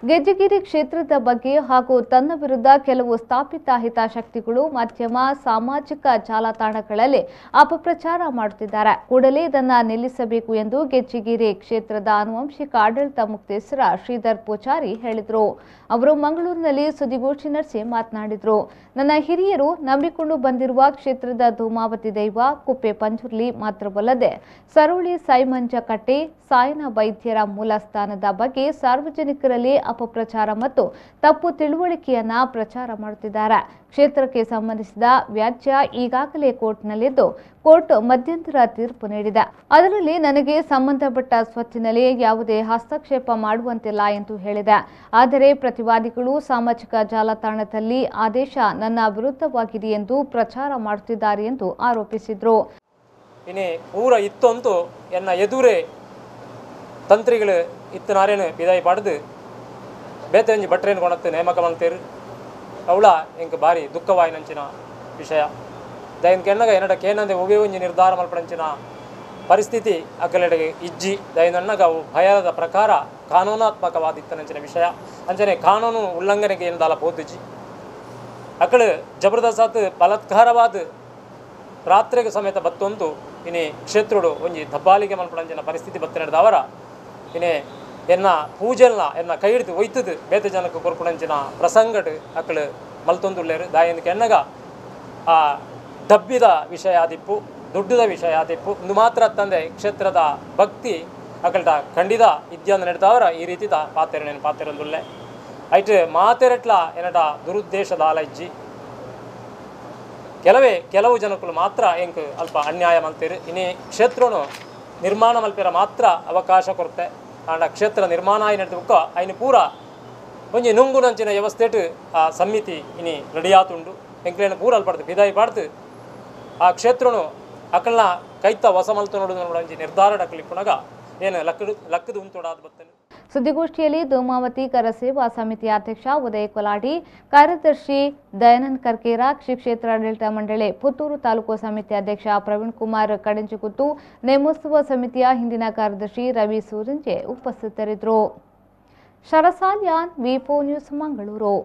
ಗೆಜ್ಜೆಗಿರಿ ಕ್ಷೇತ್ರದ ಬಗ್ಗೆ ಹಾಗೂ ತನ್ನ ವಿರುದ್ಧ ಕೆಲವು ಸ್ಥಾಪಿತ ಹಿತಾಸಕ್ತಿಗಳು ಮಾಧ್ಯಮ ಸಾಮಾಜಿಕ ಜಾಲತಾಣಗಳಲ್ಲಿ ಅಪಪ್ರಚಾರ ಮಾಡುತ್ತಿದ್ದಾರೆ. ಕೂಡಲೇ ಇದನ್ನು ನಿಲ್ಲಿಸಬೇಕು ಎಂದು ಗೆಜ್ಜೆಗಿರಿ ಕ್ಷೇತ್ರದ ಆನುವಂಶಿಕ ಆಡಳಿತ ಮುಖ್ಯಸ್ಥ ಶ್ರೀಧರ್ ಪೂಜಾರಿ ಹೇಳಿದರು. ಅವರು ಮಂಗಳೂರಿನಲ್ಲಿ ಸುದ್ದಿಗೋಷ್ಠಿ ನಡೆಸಿ ಮಾತನಾಡಿದರು. ನನ್ನ ಹಿರಿಯರು ನಂಬಿಕೊಂಡು ಬಂದಿರುವ ಕ್ಷೇತ್ರದ ಧೂಮಾವತಿ ದೈವ ಕುಪ್ಪೆ ಪಂಜುರ್ಲಿ ಮಾತ್ರವಲ್ಲದೆ ಸರೋಳಿ ಸೈಮಂಜಕಟ್ಟೆ ಸಾಯನ ವೈದ್ಯರ ಮೂಲ ಸ್ಥಾನದ ಬಗ್ಗೆ ಸಾರ್ವಜನಿಕರಲ್ಲಿ ಅಪಪ್ರಚಾರ ಮತ್ತು ತಪ್ಪು ತಿಳುವಳಿಕೆಯನ್ನ ಪ್ರಚಾರ ಮಾಡುತ್ತಿದ್ದಾರೆ. ಕ್ಷೇತ್ರಕ್ಕೆ ಸಂಬಂಧಿಸಿದ ವ್ಯಾಜ್ಯ ಈಗಾಗಲೇ ಕೋರ್ಟ್ನಲ್ಲಿದ್ದು ಕೋರ್ಟ್ ಮಧ್ಯಂತರ ತೀರ್ಪು ನೀಡಿದೆ. ಅದರಲ್ಲಿ ನನಗೆ ಸಂಬಂಧಪಟ್ಟ ಸ್ವತ್ತಿನಲ್ಲಿ ಯಾವುದೇ ಹಸ್ತಕ್ಷೇಪ ಮಾಡುವಂತಿಲ್ಲ ಎಂದು ಹೇಳಿದೆ. ಆದರೆ ಪ್ರತಿವಾದಿಗಳು ಸಾಮಾಜಿಕ ಜಾಲತಾಣದಲ್ಲಿ ಆದೇಶ ನನ್ನ ವಿರುದ್ಧವಾಗಿದೆ ಎಂದು ಪ್ರಚಾರ ಮಾಡುತ್ತಿದ್ದಾರೆ ಎಂದು ಆರೋಪಿಸಿದರು. ಪೂರ ಇತ್ತಂತೂ ಎನ್ನ ಎದುರೇ ತಂತ್ರಿಗಳು ಇತ್ತನಾರೇನು ಬಿದಾಯಿ ಪಡೆದು ಬೇತಂಜಿ ಭಟ್ರೇನು ಕೊಣತ್ತು ನೇಮಕ ಮಾಡ್ತೀರು ಅವಳ ಇಂಕ ಭಾರಿ ದುಃಖವಾಯಿನಂಚಿನ ವಿಷಯ ದಯನ್ ಕೆನ್ನಗ ಏನಡ ಕೇನಂದೆ ಒಬ್ಬೇ ಒಂಜಿ ನಿರ್ಧಾರ ಮಲ್ಪಡಂಚಿನ ಪರಿಸ್ಥಿತಿ ಅಕಲೆಡೆಗೆ ಇಜ್ಜಿ ದಯನನ್ನಗ ಅವು ಭಯದ ಪ್ರಕಾರ ಕಾನೂನಾತ್ಮಕವಾದಿತ್ತನಂಚಿನ ವಿಷಯ ಅಂಚನೆ ಕಾನೂನು ಉಲ್ಲಂಘನೆಗೆ ಏನದಾಲ ಪೋತುಜಿ ಅಕಳು ಜಬರ್ದಸ್ತ್ ಬಲಾತ್ಕಾರವಾದ ರಾತ್ರಿಗೆ ಸಮೇತ ಬತ್ತೊಂದು ಇನ್ನೇ ಕ್ಷೇತ್ರುಡು ಒಂಜಿ ದಬ್ಬಾಲಿಗೆ ಮಲ್ಪಡಂಚಿನ ಪರಿಸ್ಥಿತಿ ಬತ್ತ ನಡೆದವರ ಇನ್ನೇ ಎನ್ನ ಪೂಜೆಲ್ನ ಎನ್ನ ಕೈ ಹಿಡಿದು ಒಯ್ತದು ಬೇತೆ ಜನಕ್ಕೆ ಕೊರ್ಪುಣಂಚಿನ ಪ್ರಸಂಗಡು ಅಕ್ಕಳು ಮಲ್ತೊಂದುಳ್ಳೇರು ದಾಯಂದಕ್ಕೆ ಎನ್ನಗ ಆ ಡಬ್ಬಿದ ವಿಷಯ ಆದಿಪ್ಪು ದುಡ್ಡದ ವಿಷಯ ಆದಿಪ್ಪು ಇಂದು ಮಾತ್ರ ತಂದೆ ಕ್ಷೇತ್ರದ ಭಕ್ತಿ ಅಕಲ್ಟ ಖಂಡಿತ ಇದ್ಯಂದು ನಡೆದವರ ಈ ರೀತಿದ ಪಾತೆರೊಂದುಲ್ಲೆ ಐಟ್ ಮಾತೆರಟ್ಲ ಎನ್ನಡ ದುರುದ್ದೇಶದ ಆಲಜ್ಜಿ ಕೆಲವು ಜನಕ್ಕಳು ಮಾತ್ರ ಎಂಕ್ ಅಲ್ಪ ಅನ್ಯಾಯ ಮಲ್ತೀರು ಇನ್ನೇ ಕ್ಷೇತ್ರನು ನಿರ್ಮಾಣ ಮಲ್ಪಿರ ಮಾತ್ರ ಅವಕಾಶ ಕೊರತೆ ಆಂಡ ಕ್ಷೇತ್ರ ನಿರ್ಮಾಣ ಆಯಿ ನಡೆದಕ್ಕ ಐನು ಪೂರ ಒಂಜಿ ನುಂಗುನಂಚಿನ ವ್ಯವಸ್ಥೆಟ್ ಆ ಸಮಿತಿ ಇನಿ ರೆಡಿಯಾತುಂಡು ಎಂಕ್ಲೇನು ಪೂರ ಅಲ್ಪಡ್ದು ಬಿದಾಯಿ ಪಾಡ್ದು ಆ ಕ್ಷೇತ್ರನು ಅಕಲ್ನ ಕೈತ ಹೊಸ ಮಲ್ತು ನೋಡುವಂಜಿ ನಿರ್ಧಾರ ಅಕಲಿಪ್ಪುನಗ ಏನು ಲಕ್ಕದ ಉಂತೋಡಾದ ಬತ್ತನು. ಸುದ್ದಿಗೋಷ್ಠಿಯಲ್ಲಿ ಧೂಮಾವತಿ ಕರ ಸೇವಾ ಸಮಿತಿ ಅಧ್ಯಕ್ಷ ಉದಯ ಕೊಲಾಡಿ, ಕಾರ್ಯದರ್ಶಿ ದಯಾನಂದ್ ಕರ್ಕೇರ, ಶ್ರೀ ಕ್ಷೇತ್ರ ಆಡಳಿತ ಮಂಡಳಿ ಪುತ್ತೂರು ತಾಲೂಕು ಸಮಿತಿ ಅಧ್ಯಕ್ಷ ಪ್ರವೀಣ್ ಕುಮಾರ್ ಕಡಂಜುಗುತ್ತು, ನೇಮೋತ್ಸವ ಸಮಿತಿಯ ಹಿಂದಿನ ಕಾರ್ಯದರ್ಶಿ ರವಿ ಸೂರಂಜೆ ಉಪಸ್ಥಿತರಿದ್ದರು. ಶರಸಾಲ್ಯಾನ್ ವಿ4 ನ್ಯೂಸ್ ಮಂಗಳೂರು.